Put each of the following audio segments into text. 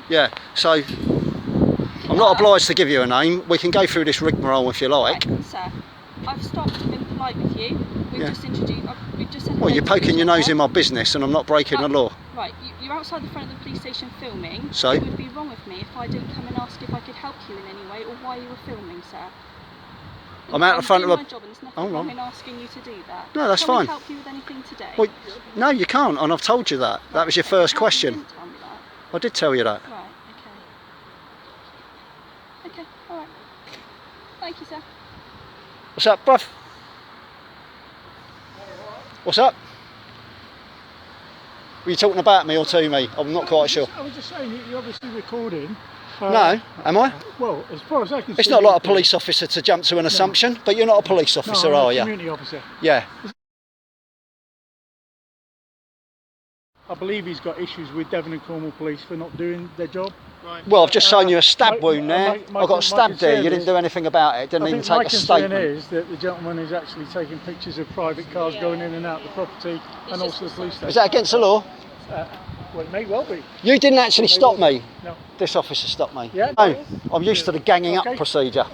Yeah, so I'm not obliged to give you a name. We can go through this rigmarole if you like. Right, sir, I've stopped and been polite with you. We've just introduced. We've just said. Well, you're poking your nose in my business, and I'm not breaking the law. Right, you're outside the front of the police station filming. So? It would be wrong of me if I didn't come and ask if I could help you in any way or why you were filming, sir. I'm out the front of my job, and there's nothing wrong on. in asking you to do that. No, that's Can fine. we help you with anything today? Well, no, you can't, and I've told you that. That was your first question. You didn't tell me that. I did tell you that. Right, okay. Okay, alright. Thank you, sir. What's up, bruv? What's up? Were you talking about me or to me? I'm not quite sure. I was just saying, you're obviously recording. No, am I? Well, as far as I can see... It's not like a police officer to jump to an assumption, but you're not a police officer, no, I'm are a you? community officer. Yeah. I believe he's got issues with Devon and Cornwall Police for not doing their job. Right. Well, I've just shown you a stab wound there. I got stabbed there. You didn't do anything about it. Didn't even take a statement. My concern is that the gentleman is actually taking pictures of private cars going in and out of the property, and also the police station. Is that against the law? Well, it may well be. You didn't actually stop me. No. This officer stopped me. Yeah. No, I'm used to the ganging up procedure.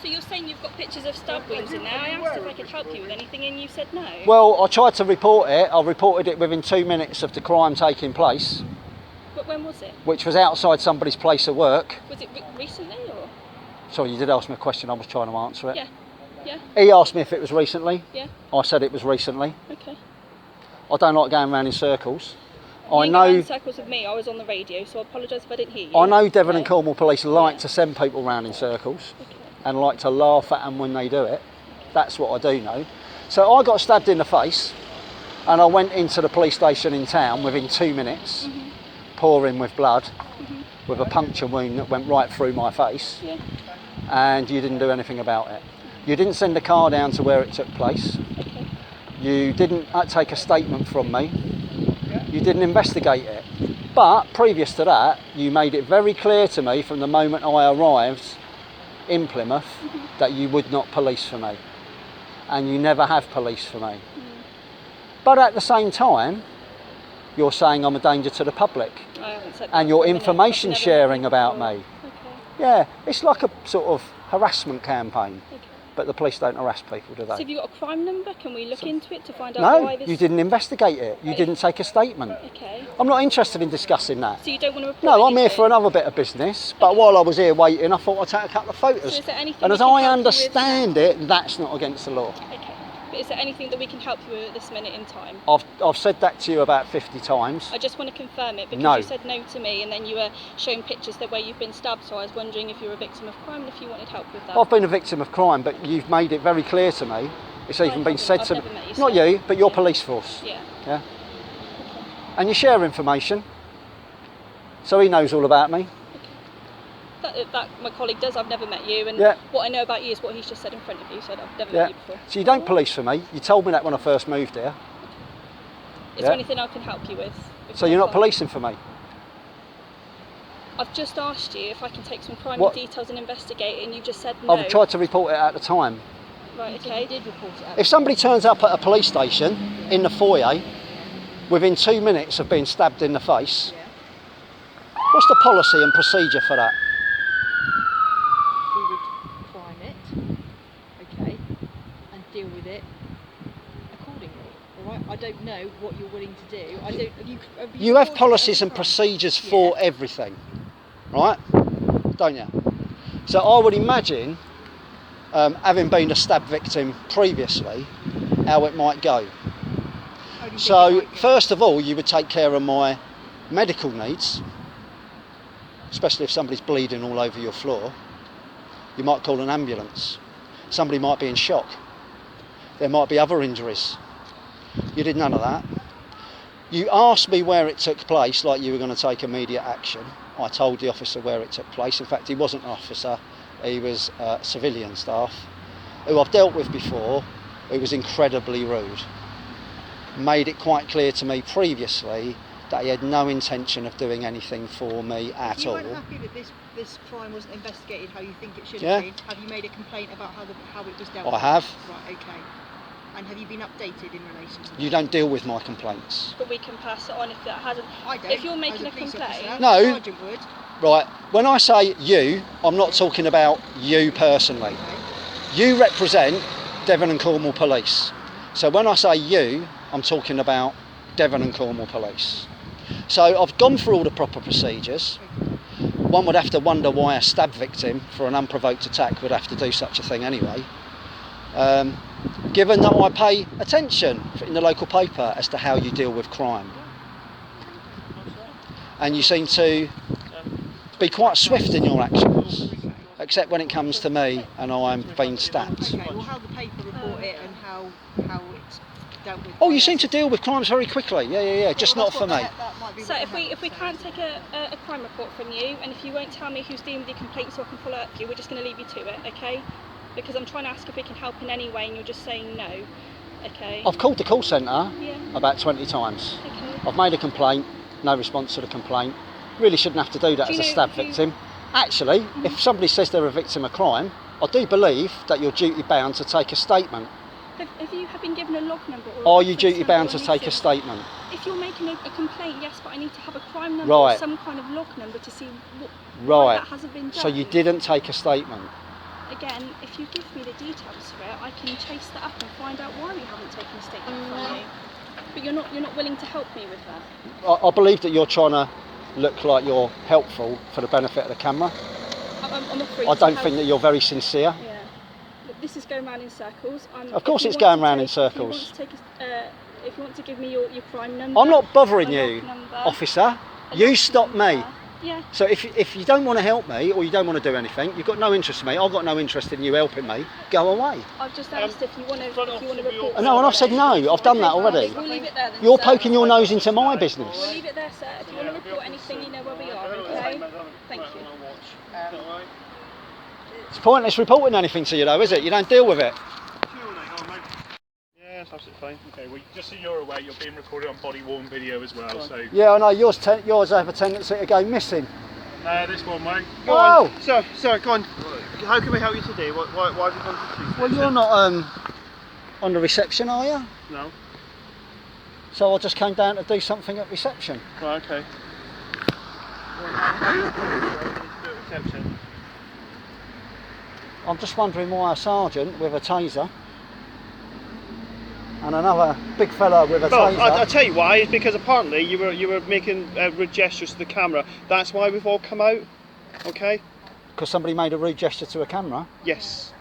So you're saying you've got pictures of stab wounds in there? I asked if I could help you with anything and you said no. Well, I tried to report it. I reported it within 2 minutes of the crime taking place. But when was it? Which was outside somebody's place of work. Was it recently or? Sorry, you did ask me a question. I was trying to answer it. Yeah. Yeah. He asked me if it was recently. Yeah. I said it was recently. Okay. I don't like going around in circles. I know. In circles with me. I was on the radio, so I apologise if I didn't hear you. I know Devon and Cornwall Police like to send people round in circles and like to laugh at them when they do it. That's what I do know. So I got stabbed in the face, and I went into the police station in town within 2 minutes, pouring with blood, with a puncture wound that went right through my face. Yeah. And you didn't do anything about it. You didn't send a car down to where it took place. Okay. You didn't take a statement from me. You didn't investigate it. But previous to that, you made it very clear to me from the moment I arrived in Plymouth that you would not police for me. And you never have policed for me. But at the same time, you're saying I'm a danger to the public. I haven't said that. And you're information sharing about me. Okay. Yeah, it's like a sort of harassment campaign. Okay. But the police don't harass people, do they? So have you got a crime number? Can we look into it to find out why this... No, you didn't investigate it. You didn't take a statement. Okay. I'm not interested in discussing that. So you don't want to report No, I'm here anything? for another bit of business. But while I was here waiting, I thought I'd take a couple of photos. So is there anything And we as can I help you understand it, that's not against the law. Okay. But is there anything that we can help you with at this minute in time? I've said that to you about 50 times. I just want to confirm it because No. you said no to me and then you were showing pictures that where you've been stabbed, so I was wondering if you were a victim of crime and if you wanted help with that. I've been a victim of crime, but you've made it very clear to me. It's even been said to me. Never met you, Not sir. you, but your police force. Yeah. Yeah. And you share information. So he knows all about me. That my colleague does. I've never met you, and what I know about you is what he's just said in front of you. So I've never met you before. So you don't police for me. You told me that when I first moved here. Is there anything I can help you with? So you're not policing for me? I've just asked you if I can take some crime details and investigate, and you just said no. I've tried to report it at the time. Right. Okay. Did report it. If somebody turns up at a police station in the foyer within 2 minutes of being stabbed in the face, what's the policy and procedure for that? We would crime it, okay, and deal with it accordingly. All right. I don't know what you're willing to do. I don't. You have policies and procedures for everything, right? Don't you? So I would imagine, having been a stab victim previously, how it might go. So first of all, you would take care of my medical needs, especially if somebody's bleeding all over your floor. You might call an ambulance. Somebody might be in shock. There might be other injuries. You did none of that. You asked me where it took place, like you were going to take immediate action. I told the officer where it took place. In fact, he wasn't an officer, he was civilian staff, who I've dealt with before, who was incredibly rude. Made it quite clear to me previously that he had no intention of doing anything for me at all. You weren't happy that this crime wasn't investigated how you think it should have been? Have you made a complaint about how it was dealt with? I have. Right, okay. And have you been updated in relation to that? You don't deal with my complaints. But we can pass it on if that hasn't. I don't. If you're making as a police complaint. officer, No. Sergeant would. Right, when I say you, I'm not talking about you personally. You represent Devon and Cornwall Police. So when I say you, I'm talking about Devon and Cornwall Police. So I've gone through all the proper procedures. One would have to wonder why a stab victim for an unprovoked attack would have to do such a thing anyway. Given that I pay attention in the local paper as to how you deal with crime. And you seem to be quite swift in your actions, except when it comes to me and I'm being stabbed. Okay, well, how the paper report it and how it's dealt with. Oh, you seem to deal with crimes very quickly. Yeah, just Well, not for me. that might be So what if we can't take a crime report from you, and if you won't tell me who's dealing with your complaint so I can follow up you, we're just going to leave you to it, okay? Because I'm trying to ask if we can help in any way and you're just saying no, okay? I've called the call centre Yeah. about 20 times. Okay. I've made a complaint, no response to the complaint. Really shouldn't have to do that Do as you a know stab who- victim. Actually, if somebody says they're a victim of crime, I do believe that you're duty bound to take a statement. Have you been given a log number or a Are you reference duty number bound or to need take a statement? If you're making a complaint, yes, but I need to have a crime number Right. or some kind of log number to see why Right. that hasn't been done. So you didn't take a statement? Again, if you give me the details for it, I can chase that up and find out why we haven't taken a statement from you. But you're not willing to help me with that. I believe that you're trying to look like you're helpful for the benefit of the camera. I'm offering I to don't help. think that you're very sincere. Yeah. Look, this is going round in circles. Of course if it's you want going to round in take- if you circles. want to take if you want to give me your crime number. I'm not bothering a you, log number, officer. a You log stop me. number. Yeah. So if you don't want to help me or you don't want to do anything, you've got no interest in me, I've got no interest in you helping me, go away. I've just asked if you want to report. No, and I've said no, I've done that already. We'll leave it there then, You're sir. poking your nose into my We'll business. leave it there, sir. If you want to report anything, you know where we are, okay? Thank you. It's pointless reporting anything to you though, is it? You don't deal with it. Yeah, that's absolutely fine. Okay, well, just so you're aware, you're being recorded on body worn video as well, so... Yeah, I know, yours have a tendency to go missing. this one, mate. Go on. Sorry, go on. How can we help you today? Why have you come to police? Well, you're not on the reception, are you? No. So I just came down to do something at reception. Right, okay. Reception. I'm just wondering why a sergeant with a taser and another big fella with a Well, taser. I'll tell you why. It's because apparently you were making rude gestures to the camera. That's why we've all come out. Okay. Because somebody made a rude gesture to a camera. Yes.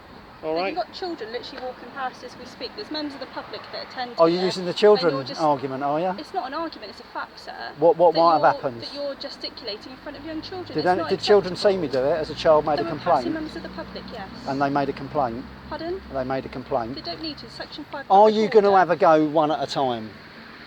All You've right. got children literally walking past as we speak. There's members of the public that attend. Oh, you're here, using the and children you're just- argument, are you? It's not an argument, it's a fact, sir. What that might have you're- happened? That you're gesticulating in front of young children. Did, It's not did children see me acceptable. do it as a child made They a were passing complaint? members of the public, yes. And they made a complaint? Pardon? They made a complaint? They don't need to. Section 5. Are public you going to order. have a go one at a time?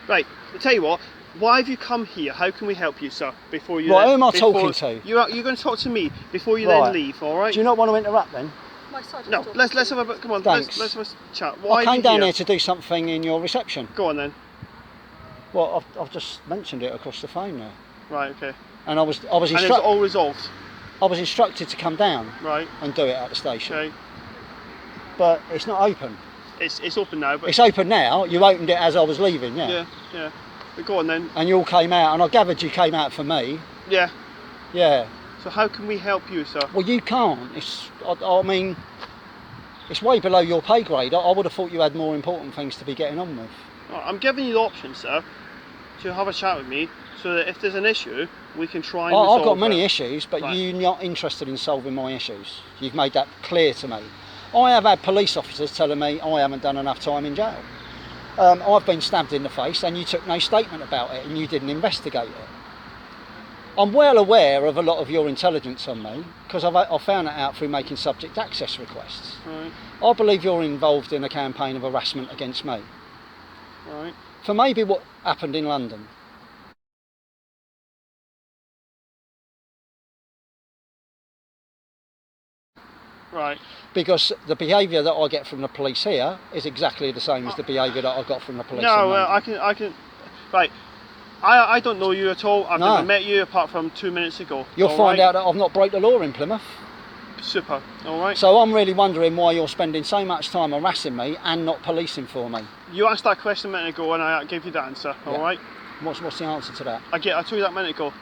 Right. I'll tell you what. Why have you come here? How can we help you, sir? Before you. Right, then- who am I before- talking to? You're going to talk to me before you Right. then leave. All right. Do you not want to interrupt then? My sergeant's No. talking Let's to have you. a come on. Thanks. Let's have a chat. Why I are came you down here? here to do something in your reception. Go on then. Well, I've just mentioned it across the phone there. Right. Okay. And I was And it's instructed. all resolved. I was instructed to come down Right. and do it at the station, Okay. but it's not open. It's open now, but It's open now. You opened it as I was leaving, yeah. But go on then. And you all came out, and I gathered you came out for me. Yeah. Yeah. So how can we help you, sir? Well, you can't. I mean, it's way below your pay grade. I would have thought you had more important things to be getting on with. Well, I'm giving you the option, sir, to have a chat with me, so that if there's an issue, we can try and resolve I've got many it. issues, but Right. you're not interested in solving my issues. You've made that clear to me. I have had police officers telling me I haven't done enough time in jail. I've been stabbed in the face and you took no statement about it and you didn't investigate it. I'm well aware of a lot of your intelligence on me because I've found that out through making subject access requests. Right. I believe you're involved in a campaign of harassment against me Right. for maybe what happened in London. Right. Because the behaviour that I get from the police here is exactly the same as the behaviour that I got from the police in No, London. I can. Right. I don't know you at all. I've No. never met you apart from 2 minutes ago. You'll all find right? out that I've not broke the law in Plymouth. Super. All right. So I'm really wondering why you're spending so much time harassing me and not policing for me. You asked that question a minute ago, and I gave you the answer. Yeah. All right. What's the answer to that? I told you that a minute ago.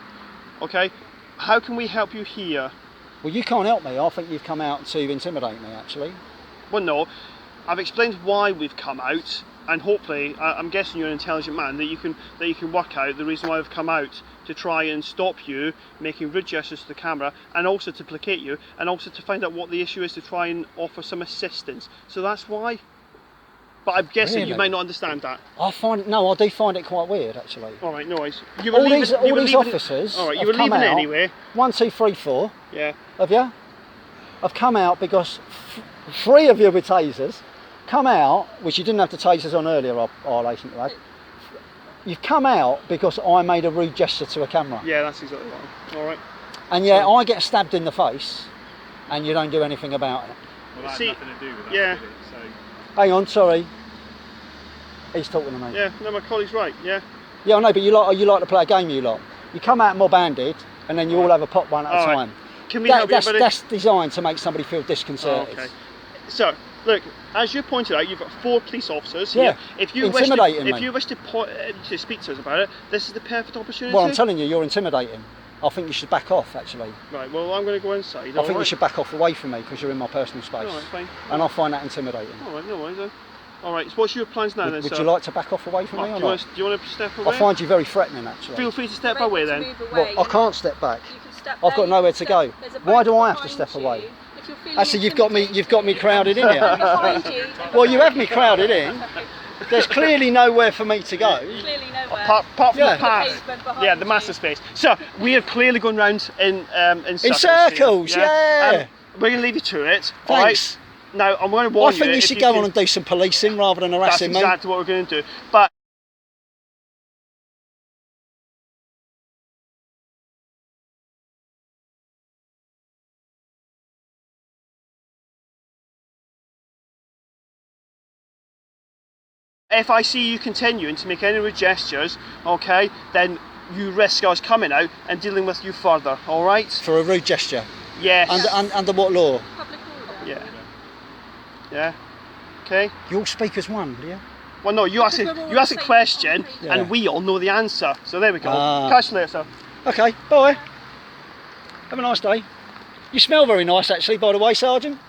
Okay. How can we help you here? Well, you can't help me. I think you've come out to intimidate me, actually. Well, no. I've explained why we've come out, and hopefully, I'm guessing you're an intelligent man, that you can work out the reason why we've come out, to try and stop you making rude gestures to the camera, and also to placate you, and also to find out what the issue is, to try and offer some assistance. So that's why. But I'm guessing Really? you might not understand that. I do find it quite weird, actually. All right, no worries. You All these officers. All right, you have were come leaving it out, anyway. 1, 2, 3, 4. Yeah. Have you? I've come out because 3 of you with tasers come out, which you didn't have the tasers on earlier, I think you had. You've come out because I made a rude gesture to a camera. Yeah, that's exactly right. All right. And yet I get stabbed in the face and you don't do anything about it. Well, that See, had nothing to do with that, yeah. did it? So, Hang on, sorry. He's talking to me. Yeah, no, my colleague's right. Yeah. Yeah, I know, but you like to play a game, you lot. You come out mob-handed and then you all have a pop one at a All right. time. Can we help you, buddy? That's designed to make somebody feel disconcerted. Okay. So, look, as you pointed out, you've got 4 police officers Yeah, here. If you wish intimidating to, me. if you wish to speak to us about it, this is the perfect opportunity. Well, I'm telling you, you're intimidating. I think you should back off, actually. Right. Well, I'm going to go inside. I think you should back off away from me because you're in my personal space. All right, fine. And I find that intimidating. All right, no worries then. All right. So, what's your plans now then, Would sir? you like to back off away from me or do not? you want to step away? I find you very threatening, actually. Feel free to step You're away able to then. move away. Well, I can't step back. You can step I've got there, nowhere you to can go. step- there's a Why do boat I have to behind step you. away? If you're feeling Actually, you've got me intimidated- crowded in here. behind you. Well, you have me crowded in. There's clearly nowhere for me to go. Clearly nowhere. Apart from Yeah. the path. The pavement behind Yeah, the you. master space. So we have clearly gone round in circles. circles, here, yeah. We're going to leave you to it. All right. Thanks. Now I'm going to Well, warn I think you if should go can- on and do some policing rather than That's harassing me. exactly what we're going to do. But if I see you continuing to make any rude gestures, okay, then you risk us coming out and dealing with you further. All right? For a rude gesture. Yes. Under what law? Public order. Yeah. Yeah. Okay. You all speak as one, do you? Well, no, you ask Because we're all a the same question, country. Yeah. and we all know the answer. So there we go. Ah. Catch you later, sir. Okay, bye. Have a nice day. You smell very nice, actually, by the way, Sergeant.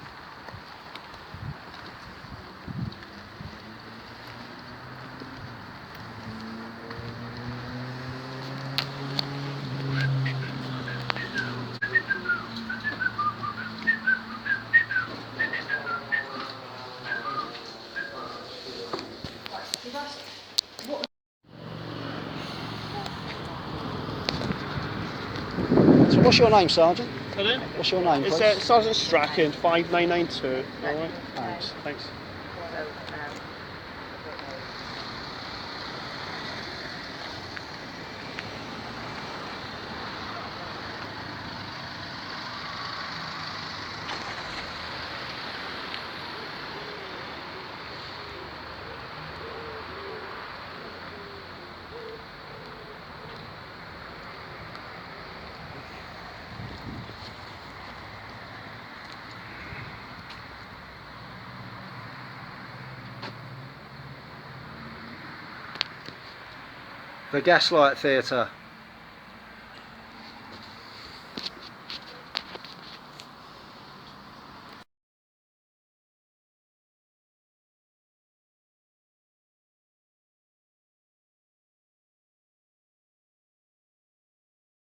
So what's your name, Sergeant? Pardon? What's your name, It's please? Sergeant Strachan, 5992. All right. Thanks. Thanks. The Gaslight Theatre.